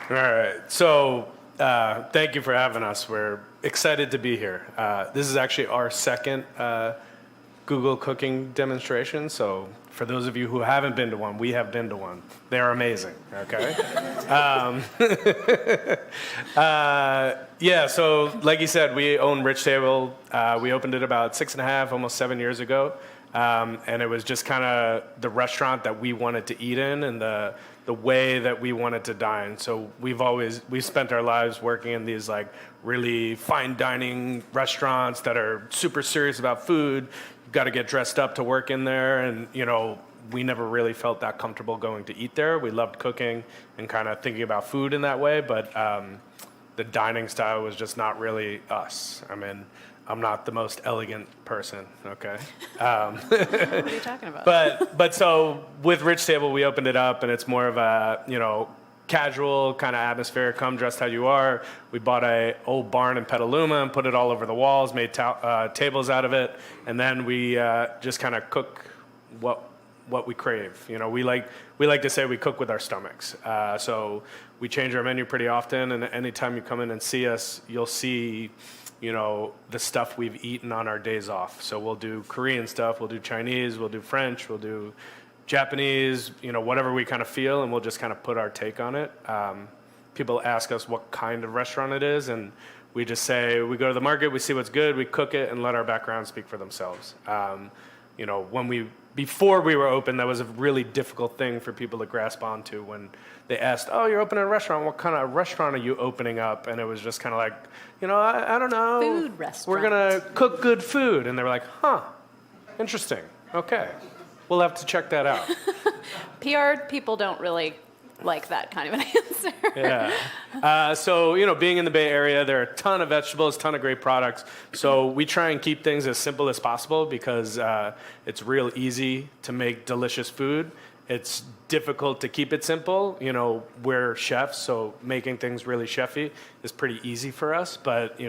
All right. So thank you for having us. We're excited to be here. This is actually our second Google cooking demonstration. So for those of you who haven't been to one, we have been to one. They're amazing. Okay. Yeah. So like you said, we own Rich Table. We opened it about 6.5, almost 7 years ago. And it was just kind of the restaurant that we wanted to eat in and the way that we wanted to dine. So we've spent our lives working in these like really fine dining restaurants that are super serious about food. You've got to get dressed up to work in there. And, we never really felt that comfortable going to eat there. We loved cooking and kind of thinking about food in that way. But the dining style was just not really us. I mean, I'm not the most elegant person, okay? What are you talking about? But so with Rich Table, we opened it up, and it's more of a, casual kind of atmosphere. Come dressed how you are. We bought a old barn in Petaluma and put it all over the walls, made tables out of it, and then we just kind of cook what we crave. We like to say we cook with our stomachs. So we change our menu pretty often, and anytime you come in and see us, you'll see the stuff we've eaten on our days off. So we'll do Korean stuff, we'll do Chinese, we'll do French, we'll do Japanese, whatever we kind of feel, and we'll just kind of put our take on it. People ask us what kind of restaurant it is, and we just say, we go to the market, we see what's good, we cook it, and let our background speak for themselves. Before we were open, that was a really difficult thing for people to grasp onto when they asked, oh, you're opening a restaurant. What kind of restaurant are you opening up? And it was just kind of like, I don't know. Food restaurant. We're going to cook good food. And they were like, huh, interesting. Okay. We'll have to check that out. PR people don't really like that kind of an answer. Yeah. So, being in the Bay Area, there are a ton of vegetables, ton of great products. So we try and keep things as simple as possible because it's real easy to make delicious food. It's difficult to keep it simple. We're chefs, so making things really chefy is pretty easy for us. But,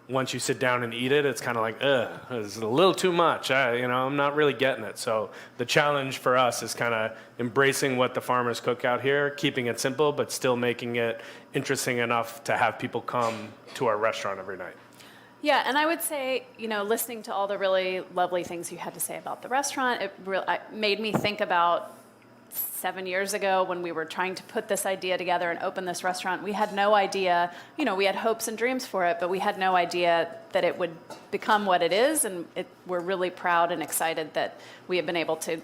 once you sit down and eat it, it's kind of like, it's a little too much. I'm not really getting it. So the challenge for us is kind of embracing what the farmers cook out here, keeping it simple, but still making it interesting enough to have people come to our restaurant every night. Yeah, and I would say, listening to all the really lovely things you had to say about the restaurant, it made me think about 7 years ago when we were trying to put this idea together and open this restaurant. We had no idea, we had hopes and dreams for it, but we had no idea that it would become what it is, and we're really proud and excited that we have been able to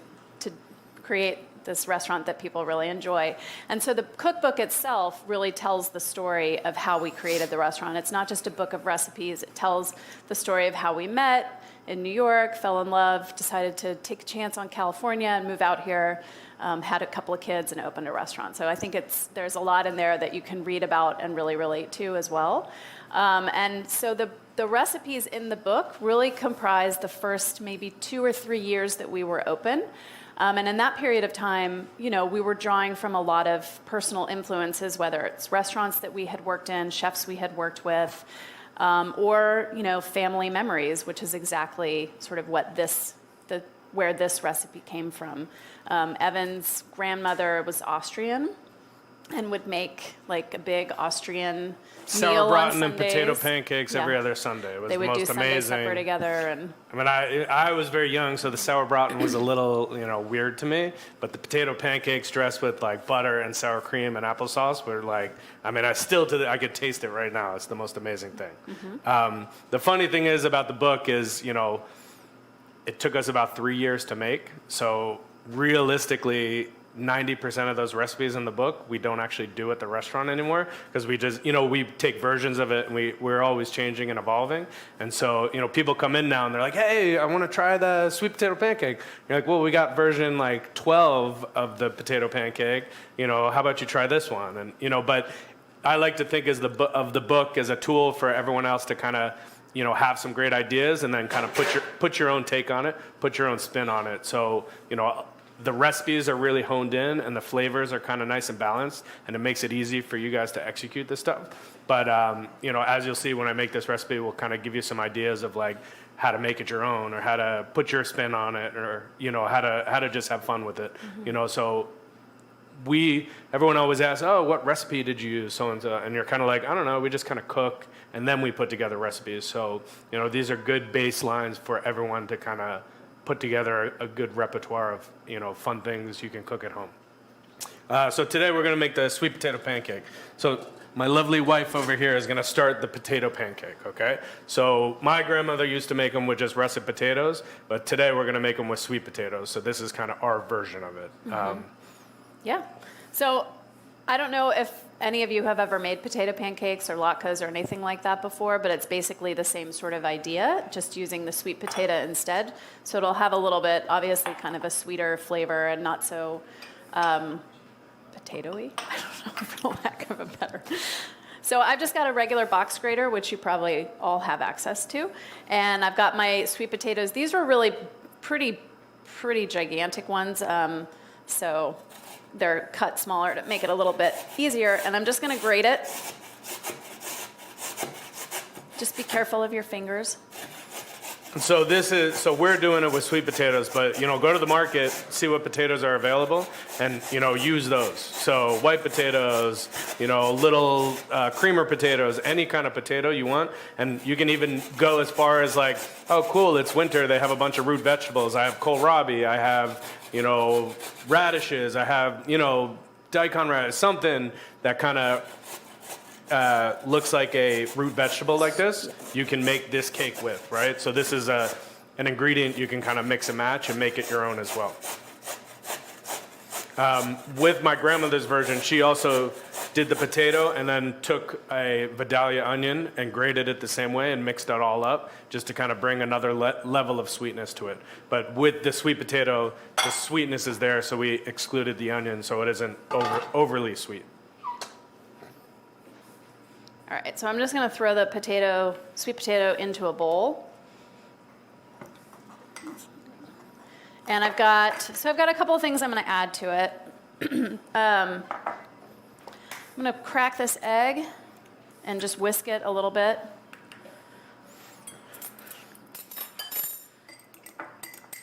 create this restaurant that people really enjoy. And so the cookbook itself really tells the story of how we created the restaurant. It's not just a book of recipes. It tells the story of how we met in New York, fell in love, decided to take a chance on California and move out here, had a couple of kids and opened a restaurant. So I think there's a lot in there that you can read about and really relate to as well. And so the recipes in the book really comprise the first maybe 2 or 3 years that we were open. And in that period of time, we were drawing from a lot of personal influences, whether it's restaurants that we had worked in, chefs we had worked with, or, family memories, which is exactly sort of where this recipe came from. Evan's grandmother was Austrian and would make like a big Austrian meal on Sauerbraten and Sundays. potato pancakes every other Sunday. It was They the would most do Sunday amazing. supper together. And I mean, I was very young, so the sauerbraten was a little, weird to me. But the potato pancakes dressed with like butter and sour cream and applesauce were like, I could taste it right now. It's the most amazing thing. Mm-hmm. The funny thing is about the book is, it took us about 3 years to make. So realistically, 90% of those recipes in the book we don't actually do at the restaurant anymore because we just we take versions of it and we're always changing and evolving. And so people come in now and they're like, hey, I want to try the sweet potato pancake. You're like, well, we got version like 12 of the potato pancake, how about you try this one? And but I like to think of the book as a tool for everyone else to kind of have some great ideas and then kind of put your own take on it, put your own spin on it. So the recipes are really honed in and the flavors are kind of nice and balanced, and it makes it easy for you guys to execute this stuff. But as you'll see when I make this recipe, we'll kind of give you some ideas of like how to make it your own or how to put your spin on it or how to just have fun with it. Mm-hmm. So everyone always asks, oh, what recipe did you use, so and so, and you're kind of like, I don't know, we just kind of cook, and then we put together recipes. So, these are good baselines for everyone to kind of put together a good repertoire of, fun things you can cook at home. So today we're going to make the sweet potato pancake. So my lovely wife over here is going to start the potato pancake, okay? So my grandmother used to make them with just russet potatoes, but today we're going to make them with sweet potatoes. So this is kind of our version of it. Yeah. So I don't know if any of you have ever made potato pancakes or latkes or anything like that before, but it's basically the same sort of idea, just using the sweet potato instead. So it'll have a little bit, obviously, kind of a sweeter flavor and not so potatoey. I don't know, for lack of a better. So I've just got a regular box grater, which you probably all have access to, and I've got my sweet potatoes. These were really pretty gigantic ones, so they're cut smaller to make it a little bit easier, and I'm just going to grate it. Just be careful of your fingers. So we're doing it with sweet potatoes, but go to the market, see what potatoes are available, and use those. So white potatoes, little creamer potatoes, any kind of potato you want, and you can even go as far as like, oh cool, it's winter, they have a bunch of root vegetables. I have kohlrabi, I have radishes, I have daikon radish, something that kind of looks like a root vegetable like this, you can make this cake with, right? So this is an ingredient you can kind of mix and match and make it your own as well. With my grandmother's version, she also did the potato and then took a Vidalia onion and grated it the same way and mixed it all up just to kind of bring another level of sweetness to it. But with the sweet potato, the sweetness is there, so we excluded the onion so it isn't overly sweet. All right, so I'm just going to throw the sweet potato into a bowl. And I've got a couple of things I'm going to add to it. I'm going to crack this egg and just whisk it a little bit.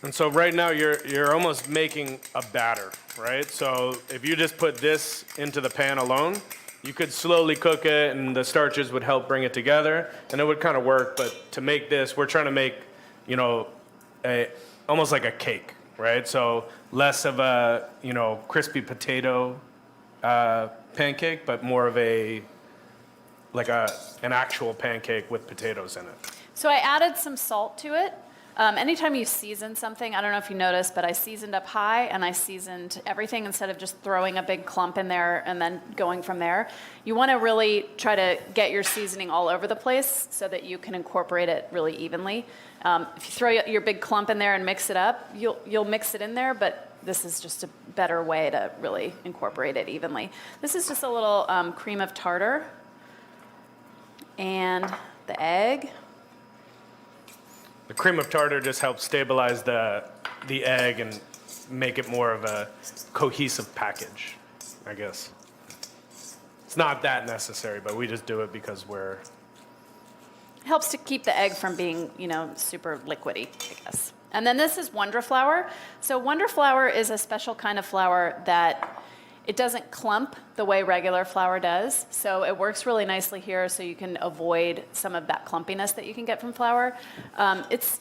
And so right now you're almost making a batter, right? So if you just put this into the pan alone, you could slowly cook it and the starches would help bring it together and it would kind of work. But to make this, we're trying to make, almost like a cake, right? So less of a, crispy potato pancake, but more of an actual pancake with potatoes in it. So I added some salt to it. Anytime you season something, I don't know if you noticed, but I seasoned up high and I seasoned everything instead of just throwing a big clump in there and then going from there. You want to really try to get your seasoning all over the place so that you can incorporate it really evenly. If you throw your big clump in there and mix it up, you'll mix it in there, but this is just a better way to really incorporate it evenly. This is just a little cream of tartar and the egg. The cream of tartar just helps stabilize the egg and make it more of a cohesive package, I guess. It's not that necessary, but we just do it because It helps to keep the egg from being, super liquidy, I guess. And then this is Wonder Flour. So Wonder Flour is a special kind of flour that it doesn't clump the way regular flour does. So it works really nicely here so you can avoid some of that clumpiness that you can get from flour.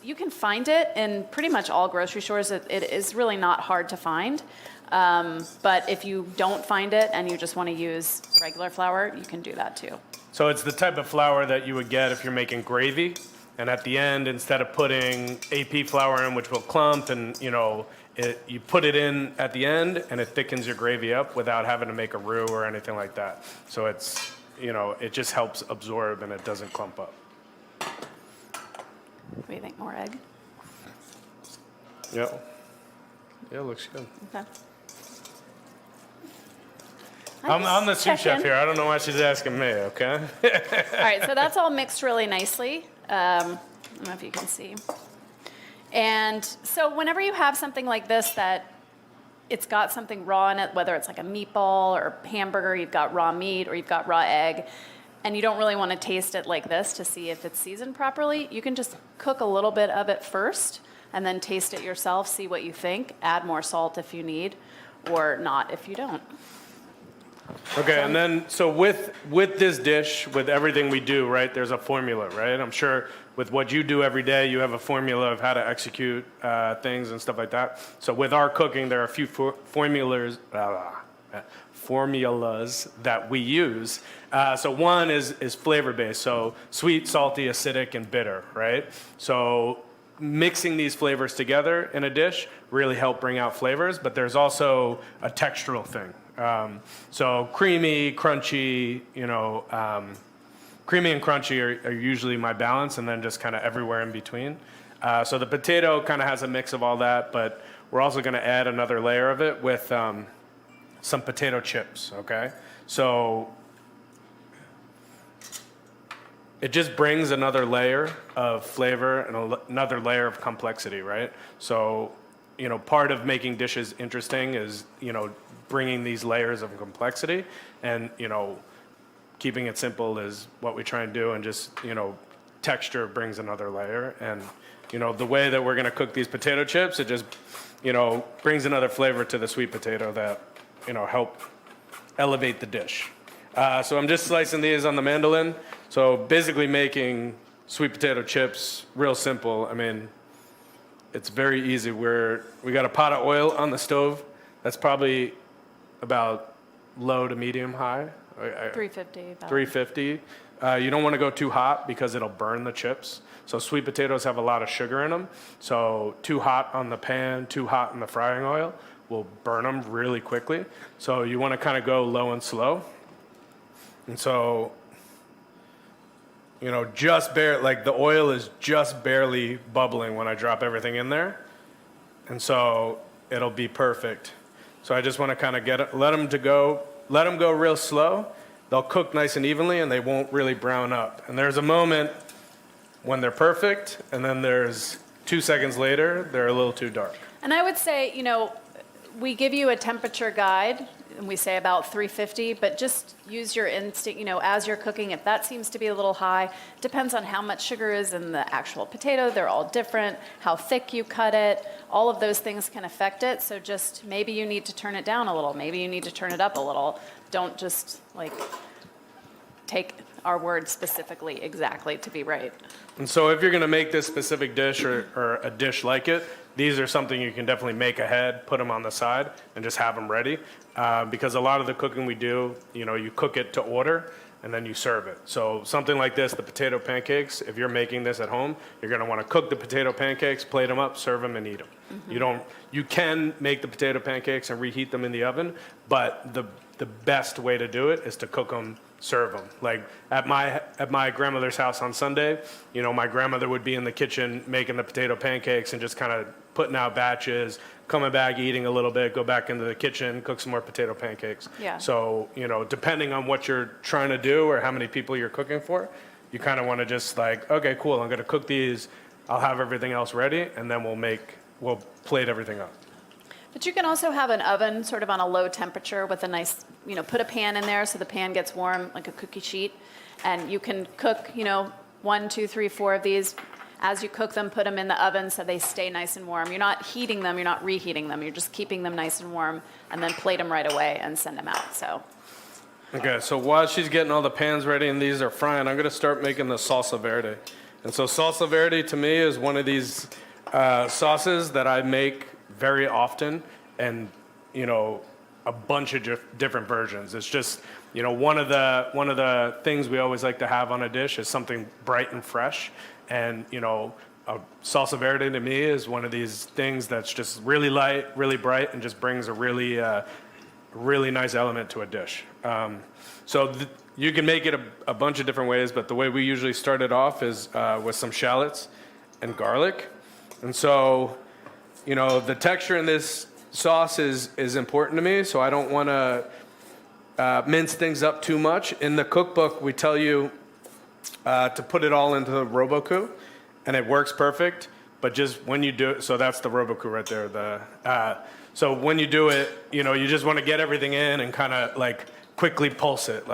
You can find it in pretty much all grocery stores. It is really not hard to find. But if you don't find it and you just want to use regular flour, you can do that too. So it's the type of flour that you would get if you're making gravy. And at the end, instead of putting AP flour in, which will clump, and you put it in at the end, and it thickens your gravy up without having to make a roux or anything like that. So it's, it just helps absorb and it doesn't clump up. What do you think? More egg? Yeah. Yeah, looks good. Okay. I'm the sous chef here. I don't know why she's asking me, okay? All right, so that's all mixed really nicely. I don't know if you can see. And so whenever you have something like this that it's got something raw in it, whether it's like a meatball or hamburger, you've got raw meat or you've got raw egg, and you don't really want to taste it like this to see if it's seasoned properly, you can just cook a little bit of it first and then taste it yourself, see what you think, add more salt if you need, or not if you don't. Okay, and then, so with this dish, with everything we do, right, there's a formula, right? I'm sure with what you do every day, you have a formula of how to execute things and stuff like that. So with our cooking, there are a few formulas that we use. So one is flavor-based, so sweet, salty, acidic, and bitter, right? So mixing these flavors together in a dish really help bring out flavors, but there's also a textural thing. So creamy, crunchy, creamy and crunchy are usually my balance, and then just kind of everywhere in between. So the potato kind of has a mix of all that, but we're also going to add another layer of it with some potato chips, okay? So it just brings another layer of flavor and another layer of complexity, right? So, part of making dishes interesting is, bringing these layers of complexity, and, keeping it simple is what we try and do, and just, texture brings another layer. And, the way that we're going to cook these potato chips, it just, brings another flavor to the sweet potato that, help elevate the dish. So I'm just slicing these on the mandolin. So basically making sweet potato chips real simple. I mean, it's very easy. We got a pot of oil on the stove. That's probably about low to medium high. 350. About. 350. You don't want to go too hot because it'll burn the chips. So sweet potatoes have a lot of sugar in them. So too hot on the pan, too hot in the frying oil will burn them really quickly. So you want to kind of go low and slow. And so, the oil is just barely bubbling when I drop everything in there. And so it'll be perfect. So I just want to kind of let them go real slow. They'll cook nice and evenly, and they won't really brown up. And there's a moment when they're perfect, and then there's 2 seconds later, they're a little too dark. And I would say, we give you a temperature guide, and we say about 350, but just use your instinct, as you're cooking. If that seems to be a little high, depends on how much sugar is in the actual potato. They're all different, how thick you cut it. All of those things can affect it. So just maybe you need to turn it down a little. Maybe you need to turn it up a little. Don't just take our word specifically exactly to be right. And so if you're going to make this specific dish or a dish like it, these are something you can definitely make ahead, put them on the side, and just have them ready. Because a lot of the cooking we do, you cook it to order, and then you serve it. So something like this, the potato pancakes, if you're making this at home, you're going to want to cook the potato pancakes, plate them up, serve them, and eat them. Mm-hmm. You can make the potato pancakes and reheat them in the oven, but the best way to do it is to cook them, serve them. Like at my grandmother's house on Sunday, my grandmother would be in the kitchen making the potato pancakes and just kind of putting out batches, coming back, eating a little bit, go back into the kitchen, cook some more potato pancakes. Yeah. So, depending on what you're trying to do or how many people you're cooking for, you kind of want to just okay, cool, I'm going to cook these, I'll have everything else ready, and then we'll plate everything up. But you can also have an oven sort of on a low temperature with a nice, put a pan in there so the pan gets warm like a cookie sheet. And you can cook, 1, 2, 3, 4 of these. As you cook them, put them in the oven so they stay nice and warm. You're not heating them, you're not reheating them. You're just keeping them nice and warm, and then plate them right away and send them out. So. Okay, so while she's getting all the pans ready and these are frying, I'm going to start making the salsa verde. And so salsa verde to me is one of these sauces that I make very often, and a bunch of different versions. It's just one of the things we always like to have on a dish is something bright and fresh, and a salsa verde to me is one of these things that's just really light, really bright, and just brings a really nice element to a dish. So you can make it a bunch of different ways, but the way we usually start it off is with some shallots and garlic. And so, the texture in this sauce is important to me, so I don't want to mince things up too much. In the cookbook, we tell you to put it all into the Roboku, and it works perfect. But just when you do it, so that's the Roboku right there. So when you do it, you just want to get everything in and kind of quickly pulse it,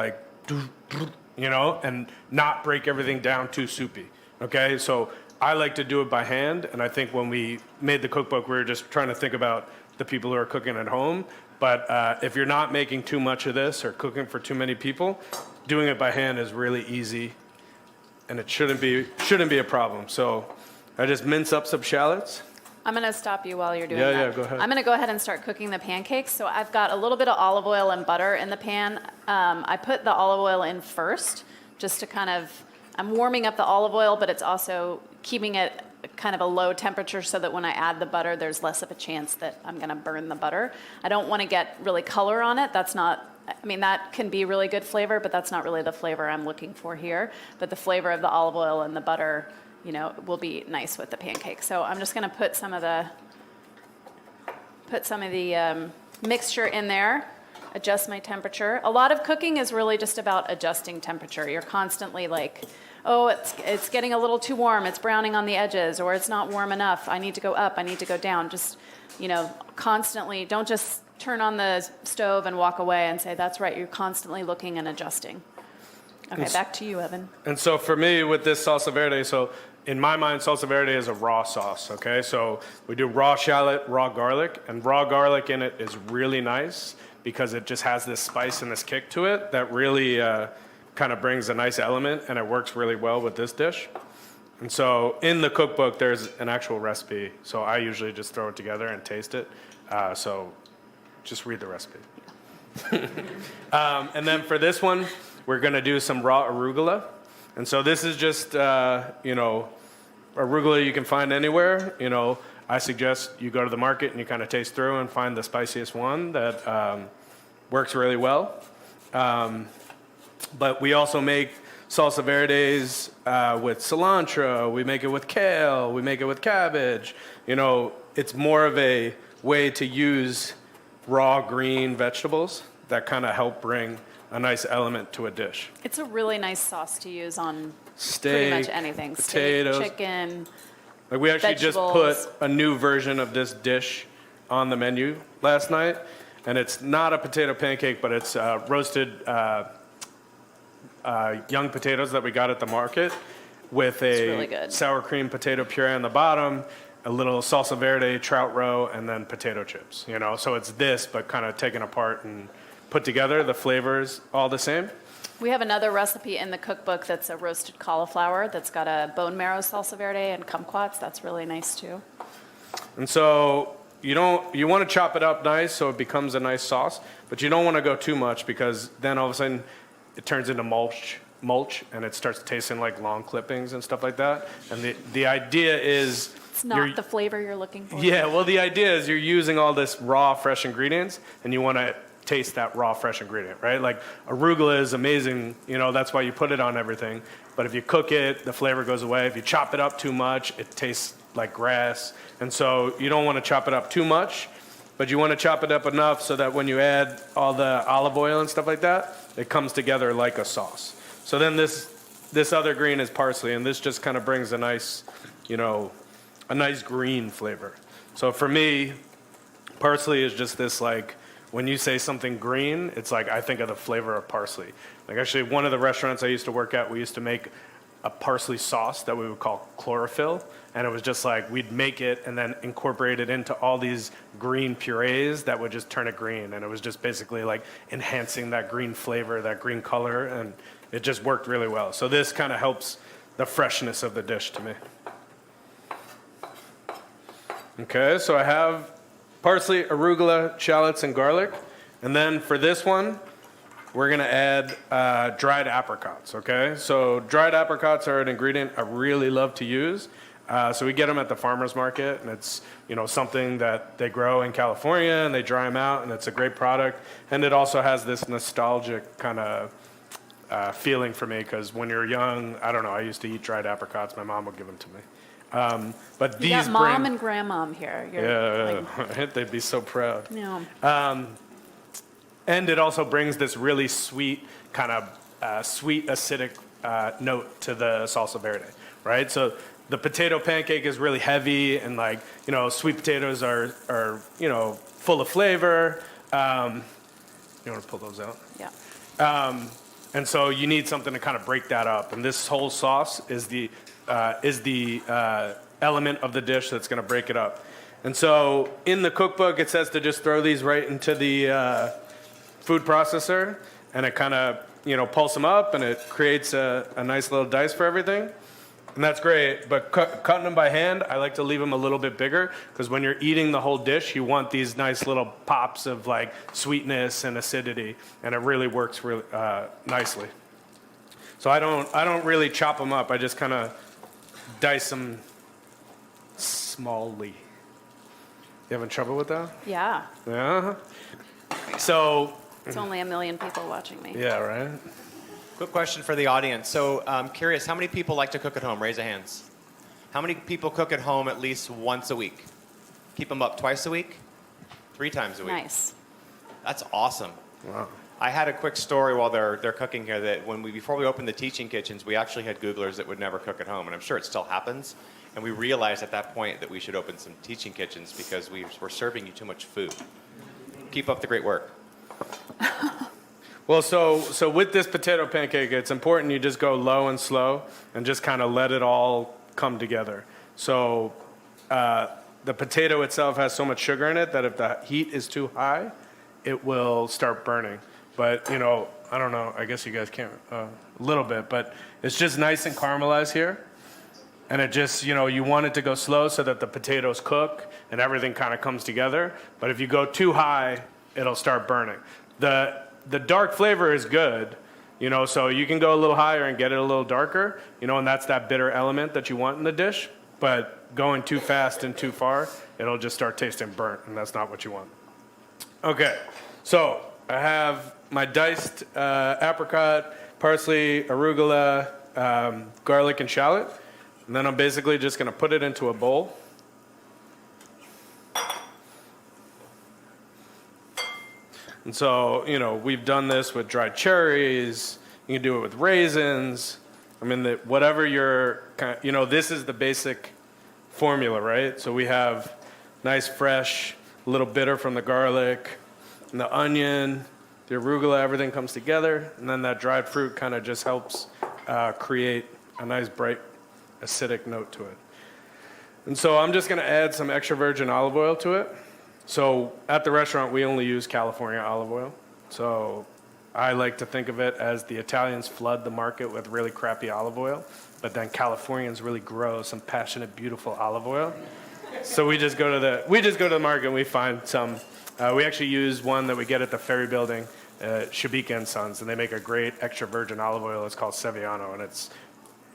and not break everything down too soupy. Okay, so I like to do it by hand, and I think when we made the cookbook, we were just trying to think about the people who are cooking at home. But if you're not making too much of this or cooking for too many people, doing it by hand is really easy, and it shouldn't be a problem. So I just mince up some shallots. I'm going to stop you while you're doing Yeah, that. yeah, go ahead. I'm going to go ahead and start cooking the pancakes. So I've got a little bit of olive oil and butter in the pan. I put the olive oil in first just to kind of, I'm warming up the olive oil, but it's also keeping it kind of a low temperature so that when I add the butter, there's less of a chance that I'm going to burn the butter. I don't want to get really color on it. That's not, I mean, that can be really good flavor, but that's not really the flavor I'm looking for here. But the flavor of the olive oil and the butter, you know, will be nice with the pancake. So I'm just going to put some of the mixture in there, adjust my temperature. A lot of cooking is really just about adjusting temperature. You're constantly like, oh, it's getting a little too warm, it's browning on the edges, or it's not warm enough, I need to go up, I need to go down. Just, you know, constantly, don't just turn on the stove and walk away and say, that's right, you're constantly looking and adjusting. Okay, back to you, Evan. And so for me, with this salsa verde, so in my mind, salsa verde is a raw sauce, okay? So we do raw shallot, raw garlic, and raw garlic in it is really nice because it just has this spice and this kick to it that really kind of brings a nice element, and it works really well with this dish. And so in the cookbook, there's an actual recipe. So I usually just throw it together and taste it. So just read the recipe. And then for this one, we're going to do some raw arugula. And so this is just, you know, arugula you can find anywhere. You know, I suggest you go to the market and you kind of taste through and find the spiciest one that works really well. But we also make salsa verdes with cilantro. We make it with kale. We make it with cabbage. You know, it's more of a way to use raw green vegetables that kind of help bring a nice element to a dish. It's a really nice sauce to use on Steak, pretty much anything. potatoes. Steak, chicken. Like we actually Vegetables. just put a new version of this dish on the menu last night, and it's not a potato pancake, but it's roasted young potatoes that we got at the market with really a good. sour cream potato puree on the bottom, a little salsa verde trout roe, and then potato chips. You know, so it's this, but kind of taken apart and put together. The flavors all the same. We have another recipe in the cookbook that's a roasted cauliflower that's got a bone marrow salsa verde and kumquats. That's really nice too. And so you want to chop it up nice so it becomes a nice sauce, but you don't want to go too much because then all of a sudden it turns into mulch and it starts tasting like long clippings and stuff like that. And the idea is It's not the flavor you're looking for. yeah, well the idea is you're using all this raw fresh ingredients and you want to taste that raw fresh ingredient, right? Like arugula is amazing, you know, that's why you put it on everything. But if you cook it, the flavor goes away. If you chop it up too much, it tastes like grass. And so you don't want to chop it up too much, but you want to chop it up enough so that when you add all the olive oil and stuff like that, it comes together like a sauce. So then this other green is parsley, and this just kind of brings a nice, you know, a nice green flavor. So for me, parsley is just this like, when you say something green, it's like I think of the flavor of parsley. Like actually one of the restaurants I used to work at, we used to make a parsley sauce that we would call chlorophyll. And it was just like we'd make it and then incorporate it into all these green purees that would just turn it green. And it was just basically like enhancing that green flavor, that green color. And it just worked really well. So this kind of helps the freshness of the dish to me. Okay, so I have parsley, arugula, shallots, and garlic. And then for this one, we're going to add dried apricots, okay? So dried apricots are an ingredient I really love to use. So we get them at the farmer's market, and it's, you know, something that they grow in California, and they dry them out, and it's a great product. And it also has this nostalgic kind of feeling for me, because when you're young, I don't know, I used to eat dried apricots. My mom would give them to me. But You these got mom and grandmom here. yeah, they'd be so proud. Yeah. And it also brings this really sweet, kind of sweet acidic note to the salsa verde, right? So the potato pancake is really heavy, and like, you know, sweet potatoes are you know, full of flavor. You want to pull those out? Yeah. And so you need something to kind of break that up. And this whole sauce is the element of the dish that's going to break it up. And so in the cookbook, it says to just throw these right into the food processor, and it kind of, pulse them up, and it creates a nice little dice for everything. And that's great, but cutting them by hand, I like to leave them a little bit bigger, because when you're eating the whole dish, you want these nice little pops of like sweetness and acidity, and it really works really nicely. So I don't really chop them up. I just kind of dice them smallly. You having trouble with that? Yeah. Yeah. So. It's only 1 million people watching me. Yeah, right. Quick question for the audience. So I'm curious, how many people like to cook at home? Raise your hands. How many people cook at home at least once a week? Keep them up twice a week? 3 times a week? Nice. That's awesome. Wow. I had a quick story while they're cooking here that before we opened the teaching kitchens, we actually had Googlers that would never cook at home, and I'm sure it still happens. And we realized at that point that we should open some teaching kitchens because we're serving you too much food. Keep up the great work. Well, so with this potato pancake, it's important you just go low and slow and just kind of let it all come together. So the potato itself has so much sugar in it that if the heat is too high, it will start burning. But, I don't know, I guess you guys can't, a little bit, but it's just nice and caramelized here. And it just, you want it to go slow so that the potatoes cook and everything kind of comes together. But if you go too high, it'll start burning. The dark flavor is good, so you can go a little higher and get it a little darker, and that's that bitter element that you want in the dish. But going too fast and too far, it'll just start tasting burnt, and that's not what you want. Okay, so I have my diced apricot, parsley, arugula, garlic, and shallot. And then I'm basically just going to put it into a bowl. And so, we've done this with dried cherries. You can do it with raisins. I mean, whatever your, this is the basic formula, right? So we have nice, fresh, a little bitter from the garlic, and the onion, the arugula, everything comes together. And then that dried fruit kind of just helps create a nice, bright, acidic note to it. And so I'm just going to add some extra virgin olive oil to it. So at the restaurant, we only use California olive oil. So I like to think of it as the Italians flood the market with really crappy olive oil, but then Californians really grow some passionate, beautiful olive oil. So we just go to the market and we find some. We actually use one that we get at the Ferry Building, Shabika and Sons, and they make a great extra virgin olive oil. It's called Sevillano, and it's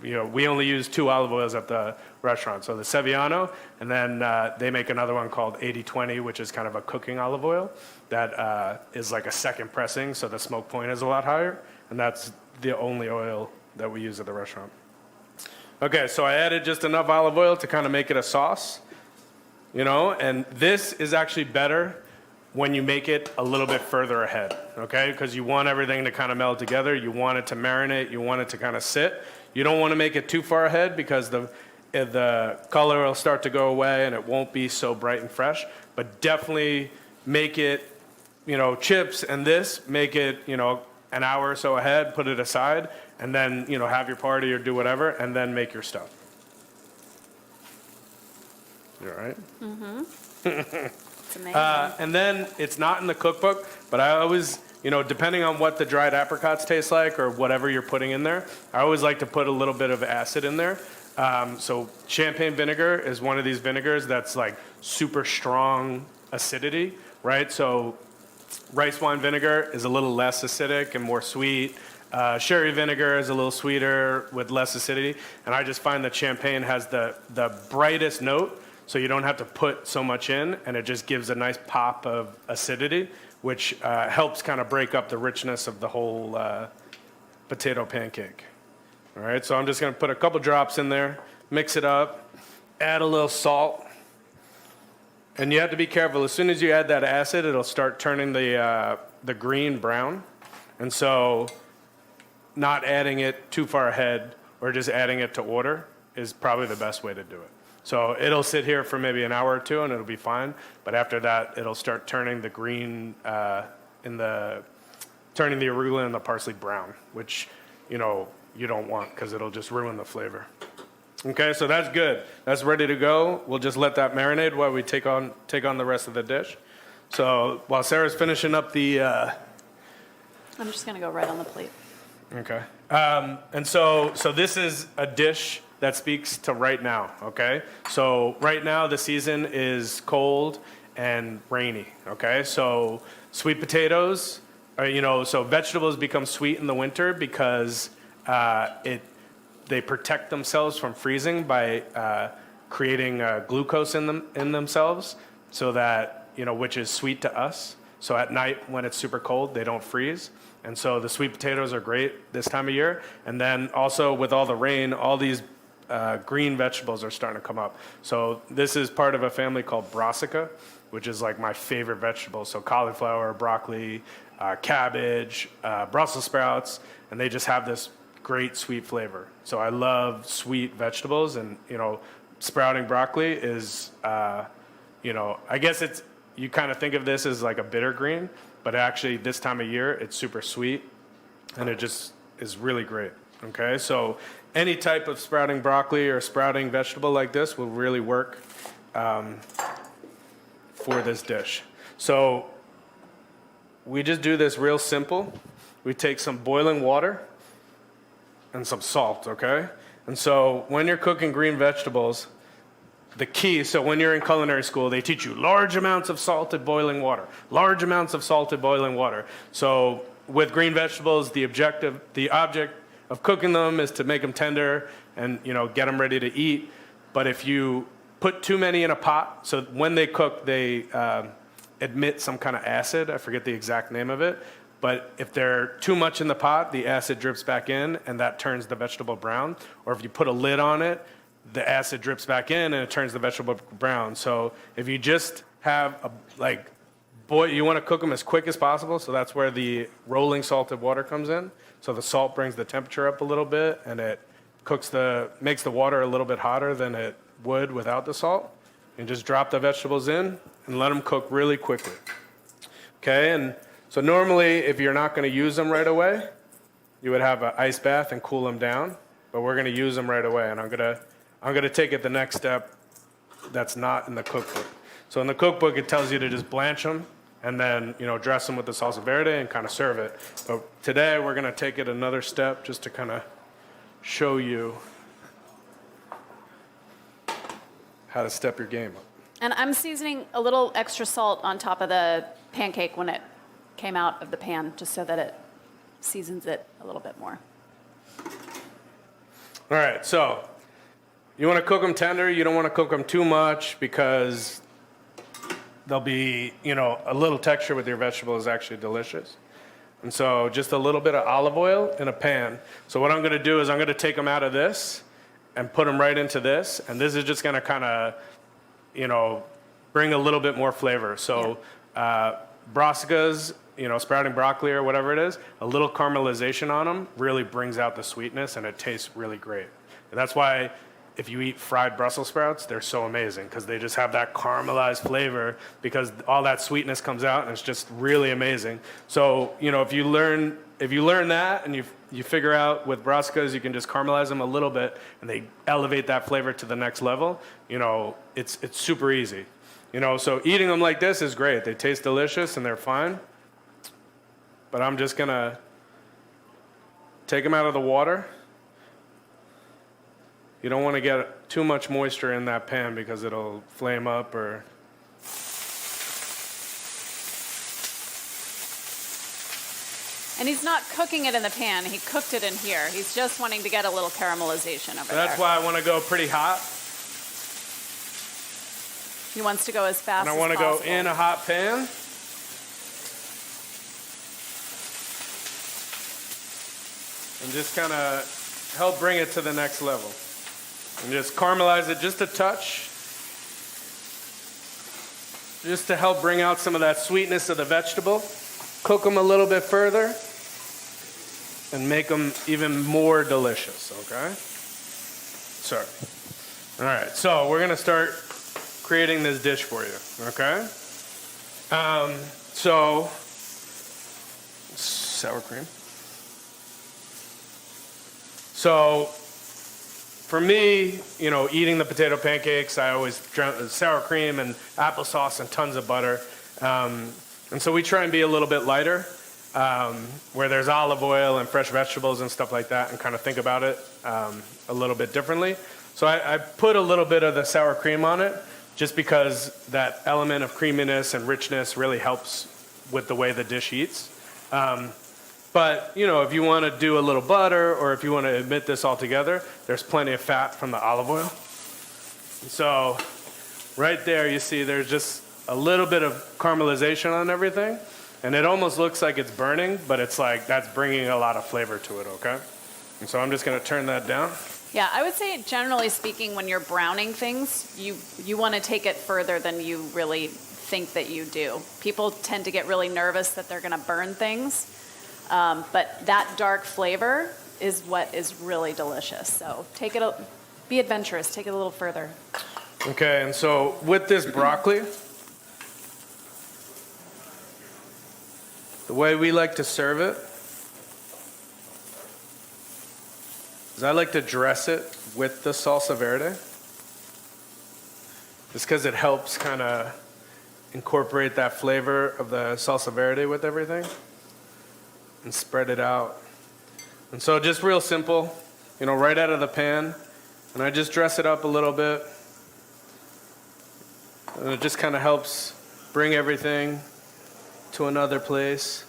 we only use 2 olive oils at the restaurant. So the Sevillano, and then they make another one called 80-20, which is kind of a cooking olive oil that is like a second pressing, so the smoke point is a lot higher, and that's the only oil that we use at the restaurant. Okay, so I added just enough olive oil to kind of make it a sauce, and this is actually better when you make it a little bit further ahead, okay? Because you want everything to kind of meld together. You want it to marinate. You want it to kind of sit. You don't want to make it too far ahead because the color will start to go away and it won't be so bright and fresh. But definitely make it, chips and this, make it, an hour or so ahead, put it aside, and then, have your party or do whatever, and then make your stuff. You all right? Mm-hmm. It's amazing. And then it's not in the cookbook, but I always, depending on what the dried apricots taste like or whatever you're putting in there, I always like to put a little bit of acid in there. So champagne vinegar is one of these vinegars that's like super strong acidity, right? So rice wine vinegar is a little less acidic and more sweet. Sherry vinegar is a little sweeter with less acidity. And I just find that champagne has the brightest note, so you don't have to put so much in, and it just gives a nice pop of acidity, which helps kind of break up the richness of the whole potato pancake. All right, so I'm just going to put a couple drops in there, mix it up, add a little salt. And you have to be careful. As soon as you add that acid, it'll start turning the green brown. And so not adding it too far ahead or just adding it to order is probably the best way to do it. So it'll sit here for maybe an hour or two and it'll be fine. But after that, it'll start turning the green turning the arugula and the parsley brown, which, you don't want because it'll just ruin the flavor. Okay, so that's good. That's ready to go. We'll just let that marinate while we take on the rest of the dish. So while Sarah's finishing up the, I'm just going to go right on the plate. okay, and so this is a dish that speaks to right now. Okay, so right now the season is cold and rainy. Okay, so sweet potatoes, so vegetables become sweet in the winter because they protect themselves from freezing by creating glucose in themselves, so that which is sweet to us. So at night when it's super cold, they don't freeze, and so the sweet potatoes are great this time of year. And then also with all the rain, all these green vegetables are starting to come up. So this is part of a family called brassica, which is like my favorite vegetable. So cauliflower, broccoli, cabbage, Brussels sprouts, and they just have this great sweet flavor. So I love sweet vegetables, and sprouting broccoli is, I guess you kind of think of this as like a bitter green, but actually this time of year it's super sweet, and it just is really great. Okay, so any type of sprouting broccoli or sprouting vegetable like this will really work for this dish. So we just do this real simple. We take some boiling water and some salt, okay? And so when you're cooking green vegetables, the key, so when you're in culinary school, they teach you large amounts of salted boiling water, large amounts of salted boiling water. So with green vegetables, the object of cooking them is to make them tender and, get them ready to eat. But if you put too many in a pot, so when they cook, they emit some kind of acid. I forget the exact name of it. But if they're too much in the pot, the acid drips back in, and that turns the vegetable brown. Or if you put a lid on it, the acid drips back in, and it turns the vegetable brown. So if you just have you want to cook them as quick as possible. So that's where the rolling salted water comes in. So the salt brings the temperature up a little bit, and it makes the water a little bit hotter than it would without the salt. And just drop the vegetables in and let them cook really quickly. Okay, and so normally if you're not going to use them right away, you would have an ice bath and cool them down. But we're going to use them right away, and I'm going to take it the next step that's not in the cookbook. So in the cookbook, it tells you to just blanch them and then dress them with the salsa verde and kind of serve it. But today we're going to take it another step just to kind of show you how to step your game up. And I'm seasoning a little extra salt on top of the pancake when it came out of the pan, just so that it seasons it a little bit more. All right, so you want to cook them tender. You don't want to cook them too much because there'll be, a little texture with your vegetable is actually delicious. And so just a little bit of olive oil in a pan. So what I'm going to do is I'm going to take them out of this and put them right into this. And this is just going to kind of, bring a little bit more flavor. So brassicas, sprouting broccoli or whatever it is, a little caramelization on them really brings out the sweetness, and it tastes really great. And that's why if you eat fried Brussels sprouts, they're so amazing, because they just have that caramelized flavor because all that sweetness comes out, and it's just really amazing. So, if you learn that and you figure out with brassicas, you can just caramelize them a little bit and they elevate that flavor to the next level, it's super easy. So eating them like this is great. They taste delicious and they're fine. But I'm just going to take them out of the water. You don't want to get too much moisture in that pan because it'll flame up or... And he's not cooking it in the pan. He cooked it in here. He's just wanting to get a little caramelization over there. That's why I want to go pretty hot. He wants to go as fast as possible. And I want to go in a hot pan. And just kind of help bring it to the next level. And just caramelize it just a touch. Just to help bring out some of that sweetness of the vegetable. Cook them a little bit further. And make them even more delicious, okay? Sorry. All right, so we're going to start creating this dish for you, okay? So, sour cream. So, for me, eating the potato pancakes, I always drown sour cream and applesauce and tons of butter. And so we try and be a little bit lighter, where there's olive oil and fresh vegetables and stuff like that, and kind of think about it a little bit differently. So I put a little bit of the sour cream on it, just because that element of creaminess and richness really helps with the way the dish eats. But, if you want to do a little butter, or if you want to omit this altogether, there's plenty of fat from the olive oil. So right there, you see there's just a little bit of caramelization on everything. And it almost looks like it's burning, but it's like that's bringing a lot of flavor to it, okay? And so I'm just going to turn that down. Yeah, I would say, generally speaking, when you're browning things, you want to take it further than you really think that you do. People tend to get really nervous that they're going to burn things. But that dark flavor is what is really delicious. So be adventurous, take it a little further. Okay, and so with this broccoli, the way we like to serve it is I like to dress it with the salsa verde. Just because it helps kind of incorporate that flavor of the salsa verde with everything. And spread it out. And so just real simple, right out of the pan. And I just dress it up a little bit. And it just kind of helps bring everything to another place.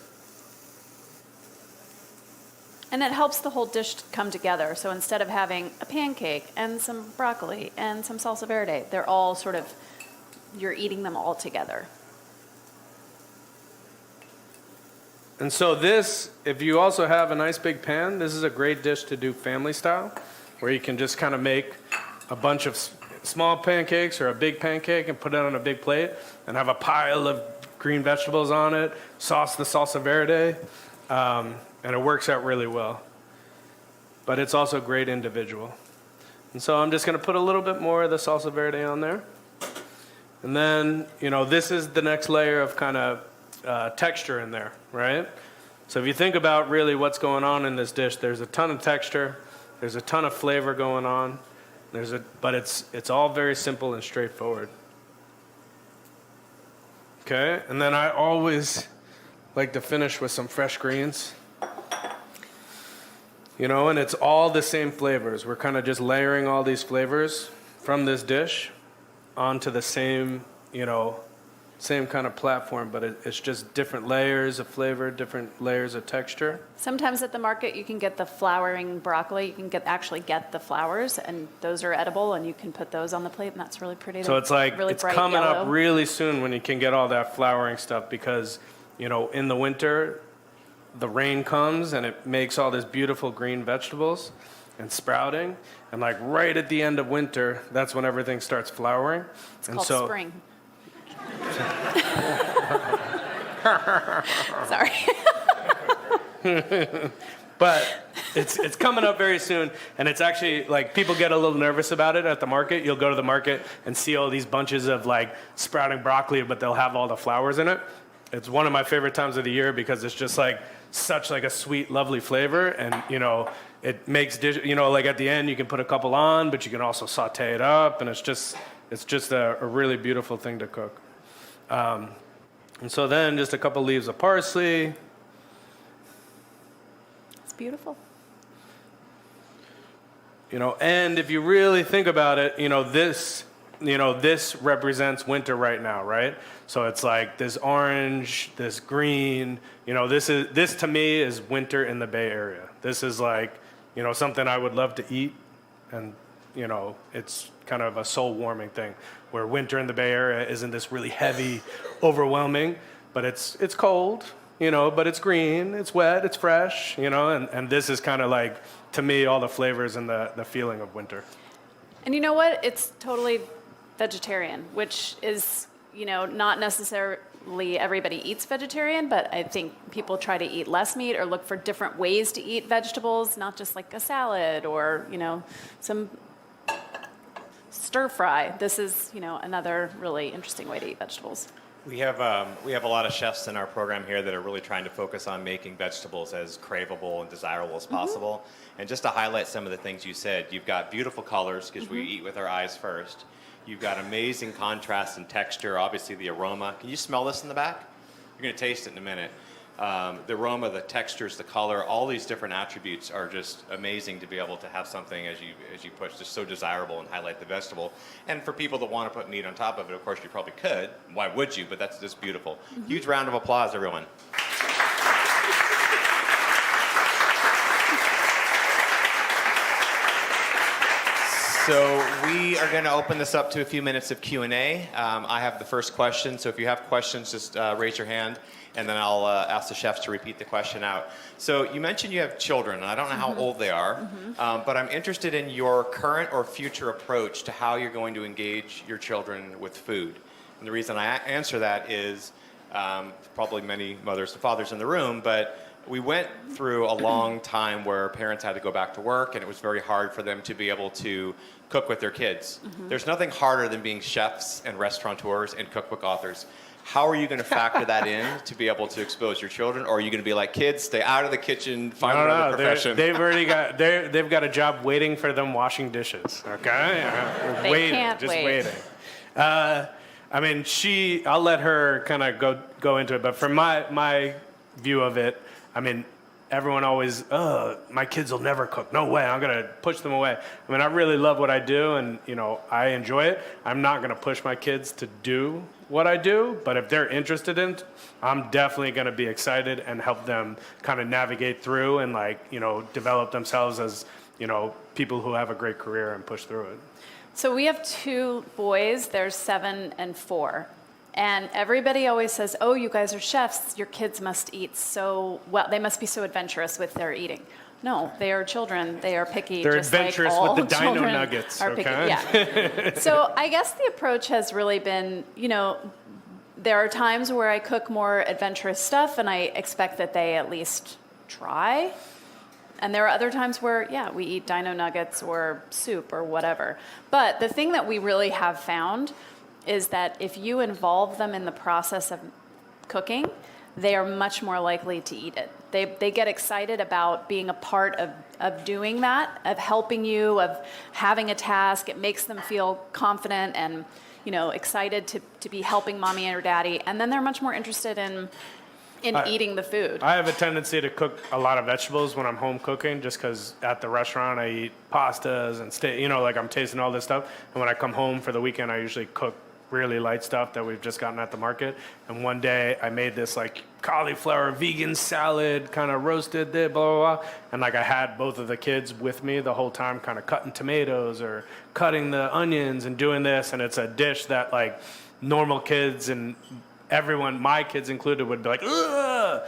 And it helps the whole dish come together. So instead of having a pancake and some broccoli and some salsa verde, they're all sort of, you're eating them all together. And so this, if you also have a nice big pan, this is a great dish to do family style, where you can just kind of make a bunch of small pancakes or a big pancake and put it on a big plate and have a pile of green vegetables on it, sauce the salsa verde, and it works out really well. But it's also great individual. And so I'm just going to put a little bit more of the salsa verde on there. And then, this is the next layer of kind of texture in there, right? So if you think about really what's going on in this dish, there's a ton of texture, there's a ton of flavor going on, but it's all very simple and straightforward. Okay, and then I always like to finish with some fresh greens. And it's all the same flavors. We're kind of just layering all these flavors from this dish onto the same, same kind of platform, but it's just different layers of flavor, different layers of texture. Sometimes at the market you can get the flowering broccoli. You can actually get the flowers, and those are edible, and you can put those on the plate, and that's really pretty. So it's like really it's bright coming yellow. up really soon when you can get all that flowering stuff, because in the winter the rain comes and it makes all this beautiful green vegetables and sprouting, and like right at the end of winter, that's when everything starts flowering. It's called spring. Sorry. But it's coming up very soon, and it's actually like people get a little nervous about it at the market. You'll go to the market and see all these bunches of like sprouting broccoli, but they'll have all the flowers in it. It's one of my favorite times of the year because it's just like such like a sweet, lovely flavor, and it makes dish. Like at the end you can put a couple on, but you can also saute it up, and it's just a really beautiful thing to cook. And so then just a couple leaves of parsley. It's beautiful. And if you really think about it, this represents winter right now, right? So it's like this orange, this green, this to me is winter in the Bay Area. This is like, something I would love to eat, and, it's kind of a soul warming thing, where winter in the Bay Area isn't this really heavy, overwhelming, but it's cold, but it's green, it's wet, it's fresh, and this is kind of like, to me, all the flavors and the feeling of winter. And you know what? It's totally vegetarian, which is, not necessarily everybody eats vegetarian, but I think people try to eat less meat or look for different ways to eat vegetables, not just like a salad or, some stir fry. This is, another really interesting way to eat vegetables. We have a lot of chefs in our program here that are really trying to focus on making vegetables as craveable and desirable as possible. And just to highlight some of the things you said, you've got beautiful colors because we eat with our eyes first. You've got amazing contrast and texture, obviously the aroma. Can you smell this in the back? You're going to taste it in a minute. The aroma, the textures, the color, all these different attributes are just amazing to be able to have something, as you push, just so desirable and highlight the vegetable. And for people that want to put meat on top of it, of course, you probably could. Why would you? But that's just beautiful. Huge round of applause, everyone. So we are going to open this up to a few minutes of Q&A. I have the first question, so if you have questions, just raise your hand, and then I'll ask the chefs to repeat the question out. So you mentioned you have children, and I don't know how old they are, but I'm interested in your current or future approach to how you're going to engage your children with food. And the reason I answer that is probably many mothers and fathers in the room, but we went through a long time where parents had to go back to work, and it was very hard for them to be able to cook with their kids. There's nothing harder than being chefs and restaurateurs and cookbook authors. How are you going to factor that in to be able to expose your children, or are you going to be like, kids, stay out of the kitchen, find another profession? They've already got they've got a job waiting for them washing dishes. Okay, They waiting, can't just wait. waiting. I mean, I'll let her kind of go into it, but from my view of it, I mean, everyone always, my kids will never cook. No way, I'm gonna push them away. I mean, I really love what I do, and I enjoy it. I'm not gonna push my kids to do what I do, but if they're interested in it, I'm definitely gonna be excited and help them kind of navigate through and develop themselves as people who have a great career and push through it. So we have 2 boys, they're 7 and 4. And everybody always says, oh, you guys are chefs, your kids must eat so well, they must be so adventurous with their eating. No, they are children, they are picky. They're just adventurous like all with the dino children nuggets, are picky. okay? Yeah. So I guess the approach has really been, there are times where I cook more adventurous stuff and I expect that they at least try. And there are other times where, we eat dino nuggets or soup or whatever. But the thing that we really have found is that if you involve them in the process of cooking, they are much more likely to eat it. They get excited about being a part of doing that, of helping you, of having a task. It makes them feel confident and excited to be helping mommy or daddy. And then they're much more interested in eating the food. I have a tendency to cook a lot of vegetables when I'm home cooking, just because at the restaurant I eat pastas and steak, I'm tasting all this stuff. And when I come home for the weekend, I usually cook really light stuff that we've just gotten at the market. And one day I made this cauliflower vegan salad, kind of roasted, blah, blah, blah. And I had both of the kids with me the whole time, kind of cutting tomatoes or cutting the onions and doing this. And it's a dish that normal kids and everyone, my kids included, would be like, ugh!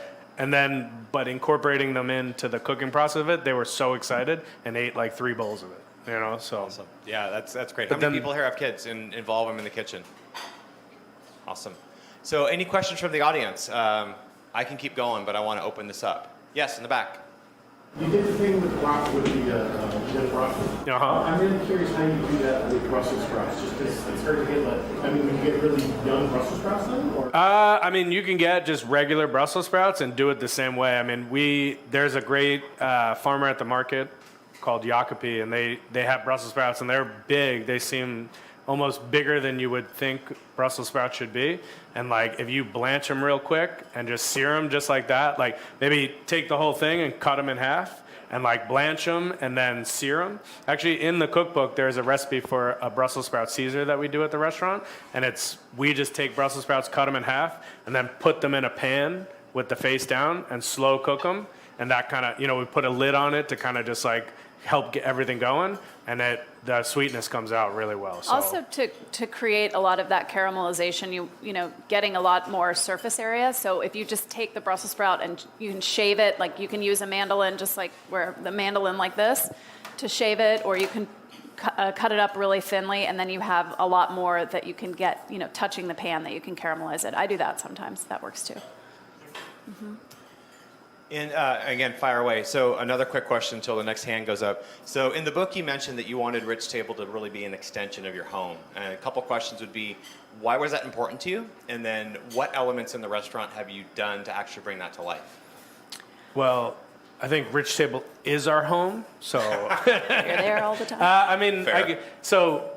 But incorporating them into the cooking process of it, they were so excited and ate 3 bowls of it. So Awesome. Yeah, that's great. How many people here have kids and involve them in the kitchen? Awesome. So any questions from the audience? I can keep going, but I want to open this up. Yes, in the back. You did the thing with the Brussels. I'm really curious how you do that with Brussels sprouts. Just because it's hard to get, when you get really young Brussels sprouts then? Or? You can get just regular Brussels sprouts and do it the same way. There's a great farmer at the market called Jacopi, and they have Brussels sprouts, and they're big. They seem almost bigger than you would think Brussels sprouts should be. And if you blanch them real quick and just sear them just like that, maybe take the whole thing and cut them in half and blanch them and then sear them. Actually, in the cookbook, there's a recipe for a Brussels sprout Caesar that we do at the restaurant, and we just take Brussels sprouts, cut them in half, and then put them in a pan with the face down and slow cook them. And that kind of, we put a lid on it to kind of just help get everything going, and the sweetness comes out really well. So. Also, to create a lot of that caramelization, getting a lot more surface area. So if you just take the Brussels sprout and you can shave it, you can use a mandolin, just where the mandolin like this, to shave it, or you can cut it up really thinly, and then you have a lot more that you can get, touching the pan that you can caramelize it. I do that sometimes. That works too. Again, fire away. So another quick question until the next hand goes up. So in the book, you mentioned that you wanted Rich Table to really be an extension of your home. And a couple questions would be, why was that important to you? And then what elements in the restaurant have you done to actually bring that to life? Well, I think Rich Table is our home, so. You're there all the time. I mean, Fair. so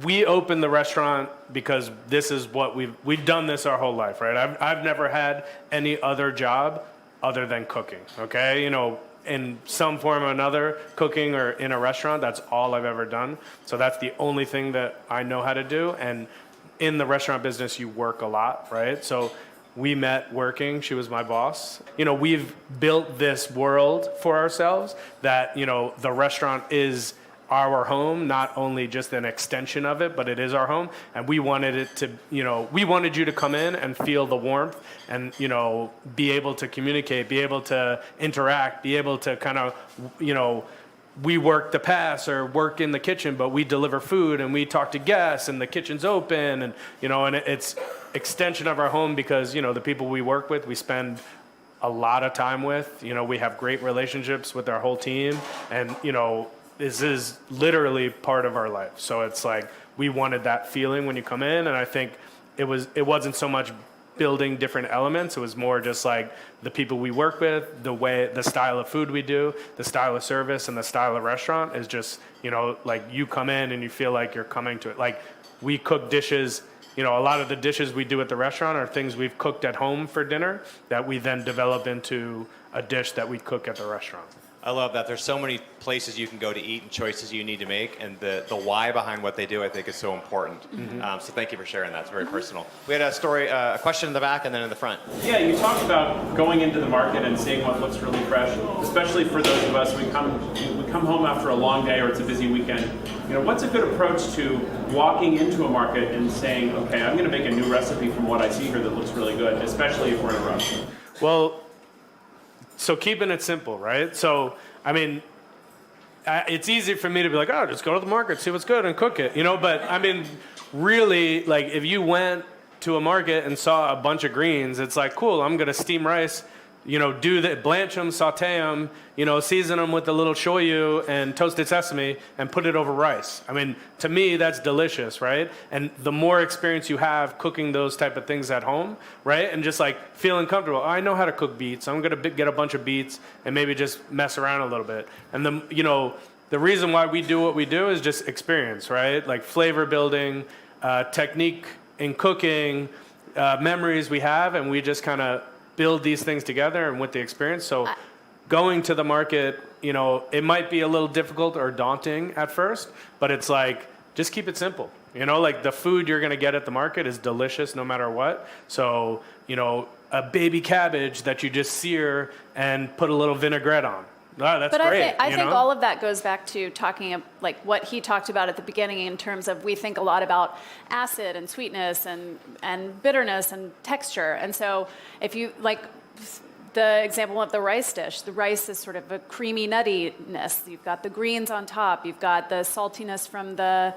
we opened the restaurant because this is what we've done this our whole life, right? I've never had any other job other than cooking, okay? You know, in some form or another, cooking or in a restaurant, that's all I've ever done. So that's the only thing that I know how to do. And in the restaurant business, you work a lot, right? So we met working. She was my boss. You know, we've built this world for ourselves that, you know, the restaurant is our home, not only just an extension of it, but it is our home. And we wanted it to, you know, we wanted you to come in and feel the warmth and, you know, be able to communicate, be able to interact, be able to kind of, you know, we work the pass or work in the kitchen, but we deliver food and we talk to guests and the kitchen's open and, you know, and it's extension of our home because, you know, the people we work with, we spend a lot of time with, you know, we have great relationships with our whole team and, you know, this is literally part of our life. So it's like we wanted that feeling when you come in, and I think it wasn't so much building different elements. It was more just like the people we work with, the style of food we do, the style of service, and the style of restaurant is just, you know, like you come in and you feel like you're coming to it. Like we cook dishes. You know, a lot of the dishes we do at the restaurant are things we've cooked at home for dinner that we then develop into a dish that we cook at the restaurant. I love that. There's so many places you can go to eat and choices you need to make, and the why behind what they do, I think, is so important. So thank you for sharing that. It's very personal. We had a question in the back and then in the front. Yeah, you talked about going into the market and seeing what looks really fresh, especially for those of us, we come home after a long day or it's a busy weekend. You know, what's a good approach to walking into a market and saying, okay, I'm going to make a new recipe from what I see here that looks really good, especially if we're in a rush? Well, so keeping it simple, right? So, I mean, it's easy for me to be like, oh, just go to the market, see what's good, and cook it, you know? But, I mean, really, like, if you went to a market and saw a bunch of greens, it's like, cool, I'm going to steam rice, you know, blanch them, saute them, you know, season them with a little shoyu and toasted sesame and put it over rice. I mean, to me, that's delicious, right? And the more experience you have cooking those type of things at home, right? And just like feeling comfortable, I know how to cook beets. I'm going to get a bunch of beets and maybe just mess around a little bit. And the, you know, the reason why we do what we do is just experience, right? Like flavor building, technique in cooking, memories we have, and we just kind of build these things together and with the experience. So going to the market, you know, it might be a little difficult or daunting at first, but it's like, just keep it simple. You know, like the food you're going to get at the market is delicious no matter what. So, you know, a baby cabbage that you just sear and put a little vinaigrette on. Oh, that's but great. I think all of that goes back to talking like what he talked about at the beginning in terms of we think a lot about acid and sweetness and bitterness and texture. And so if you like the example of the rice dish, the rice is sort of a creamy nuttiness. You've got the greens on top. You've got the saltiness from the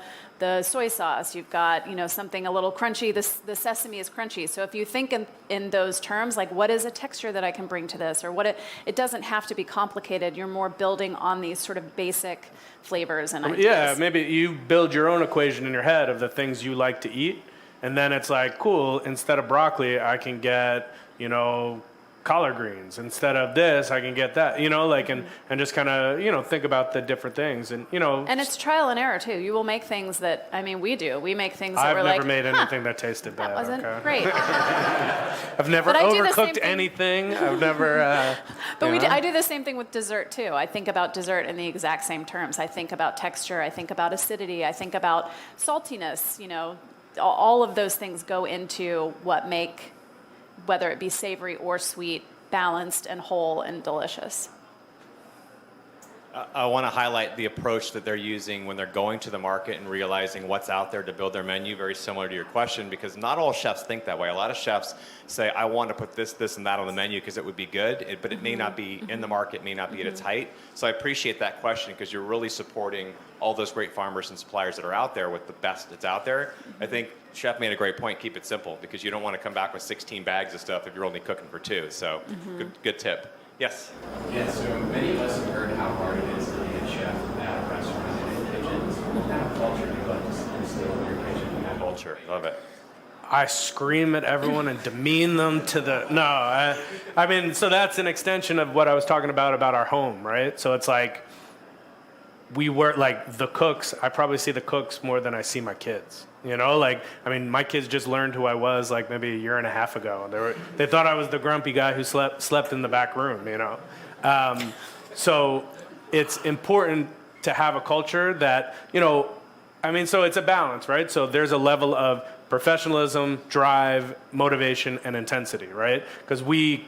soy sauce. You've got, you know, something a little crunchy. The sesame is crunchy. So if you think in those terms, like what is a texture that I can bring to this, or what it doesn't have to be complicated. You're more building on these sort of basic flavors and ideas. Yeah, maybe you build your own equation in your head of the things you like to eat, and then it's like, cool, instead of broccoli, I can get, you know, collard greens. Instead of this, I can get that, you know, like, and just kind of, you know, think about the different things and, you know. And it's trial and error too. You will make things that, I mean, we do. We make things that I've we're like, never made anything that tasted bad. that wasn't okay? great. I've never But I do the same overcooked thing. anything. I've never, But you know? I do the same thing with dessert too. I think about dessert in the exact same terms. I think about texture. I think about acidity. I think about saltiness. You know, all of those things go into what make, whether it be savory or sweet, balanced and whole and delicious. I want to highlight the approach that they're using when they're going to the market and realizing what's out there to build their menu, very similar to your question, because not all chefs think that way. A lot of chefs say, I want to put this, this, and that on the menu because it would be good, but it may not be in the market, may not be at its height. So I appreciate that question because you're really supporting all those great farmers and suppliers that are out there with the best that's out there. I think Chef made a great point, keep it simple, because you don't want to come back with 16 bags of stuff if you're only cooking for 2. So good tip. Yes? Yeah, so many of us have heard how hard it is to be a chef at restaurants and in kitchens. What kind of culture do you like to instill in your kitchen? Culture, love it. I scream at everyone and demean them to the I mean, so that's an extension of what I was talking about our home, right? So it's like we were like the cooks. I probably see the cooks more than I see my kids. You know, like, I mean, my kids just learned who I was like maybe a year and a half ago. They thought I was the grumpy guy who slept in the back room, you know. So it's important to have a culture that, you know, I mean, so it's a balance, right? So there's a level of professionalism, drive, motivation, and intensity, right? Because we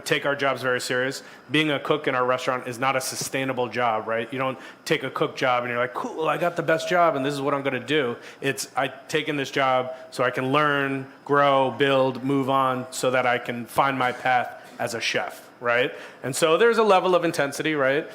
take our jobs very serious. Being a cook in our restaurant is not a sustainable job, right? You don't take a cook job and you're like, cool, I got the best job and this is what I'm gonna do. It's, I've taken this job so I can learn, grow, build, move on so that I can find my path as a chef, right? And so there's a level of intensity, right?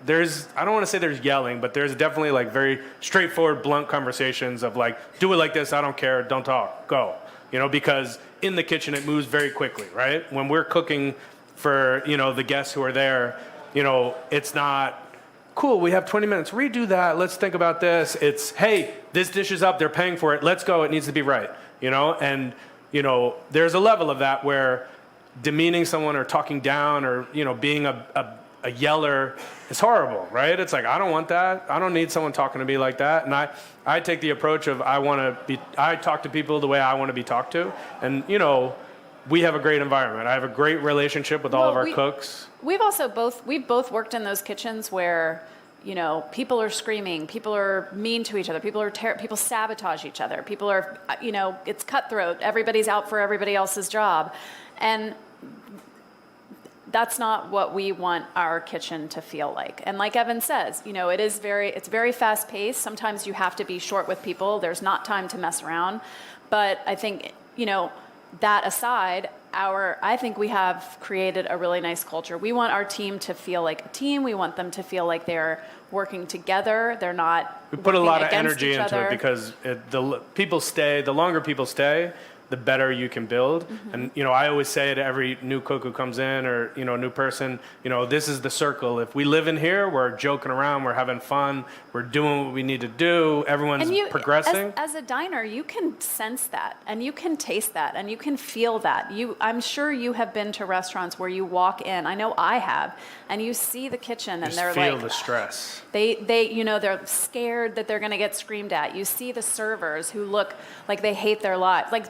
There's, I don't want to say there's yelling, but there's definitely like very straightforward, blunt conversations of like, do it like this, I don't care, don't talk, go. You know, because in the kitchen it moves very quickly, right? When we're cooking for, you know, the guests who are there, you know, it's not, cool, we have 20 minutes, redo that, let's think about this. It's, hey, this dish is up, they're paying for it, let's go, it needs to be right, you know? And, you know, there's a level of that where demeaning someone or talking down or, you know, being a yeller is horrible, right? It's like, I don't want that. I don't need someone talking to me like that. And I take the approach of I talk to people the way I want to be talked to. And, you know, we have a great environment. I have a great relationship with all of our cooks. We've both worked in those kitchens where, you know, people are screaming, people are mean to each other, people sabotage each other, people are, you know, it's cutthroat, everybody's out for everybody else's job. And that's not what we want our kitchen to feel like. And like Evan says, you know, it's very fast paced. Sometimes you have to be short with people. There's not time to mess around. But I think, you know, that aside, I think we have created a really nice culture. We want our team to feel like a team. We want them to feel like they're working together. They're not. We put a lot of energy into it because the longer people stay, the better you can build. Mm-hmm. And, you know, I always say to every new cook who comes in or, you know, new person, you know, this is the circle. If we live in here, we're joking around, we're having fun, we're doing what we need to do, everyone's progressing. As a diner, you can sense that and you can taste that and you can feel that. I'm sure you have been to restaurants where you walk in, I know I have, and you see the kitchen and they're like, feel the stress. They, you know, they're scared that they're going to get screamed at. You see the servers who look like they hate their lives. Like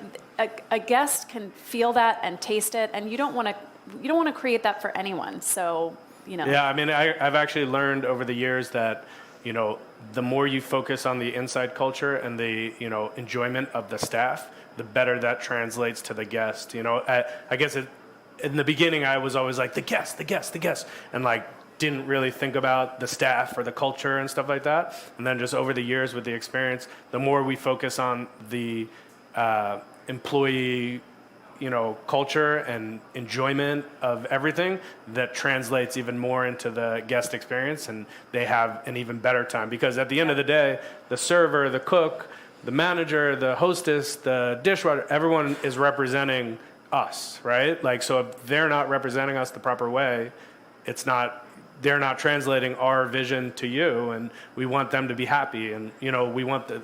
a guest can feel that and taste it, and you don't want to create that for anyone. So, you know. Yeah, I mean, I've actually learned over the years that, you know, the more you focus on the inside culture and the, you know, enjoyment of the staff, the better that translates to the guest. You know, I guess in the beginning I was always like the guest, and like didn't really think about the staff or the culture and stuff like that. And then just over the years with the experience, the more we focus on the employee, you know, culture and enjoyment of everything, that translates even more into the guest experience, and they have an even better time. Because at the end of the day, the server, the cook, the manager, the hostess, the dishwasher, everyone is representing us, right? Like, so if they're not representing us the proper way, they're not translating our vision to you, and we want them to be happy, and, you know,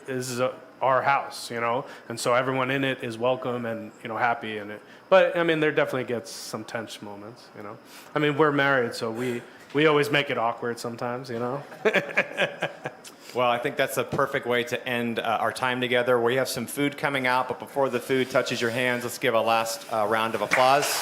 this is our house, you know, and so everyone in it is welcome and, you know, happy in it. But I mean, there definitely gets some tense moments, you know. I mean, we're married, so we always make it awkward sometimes, you know. Well, I think that's a perfect way to end our time together. We have some food coming out, but before the food touches your hands, let's give a last round of applause.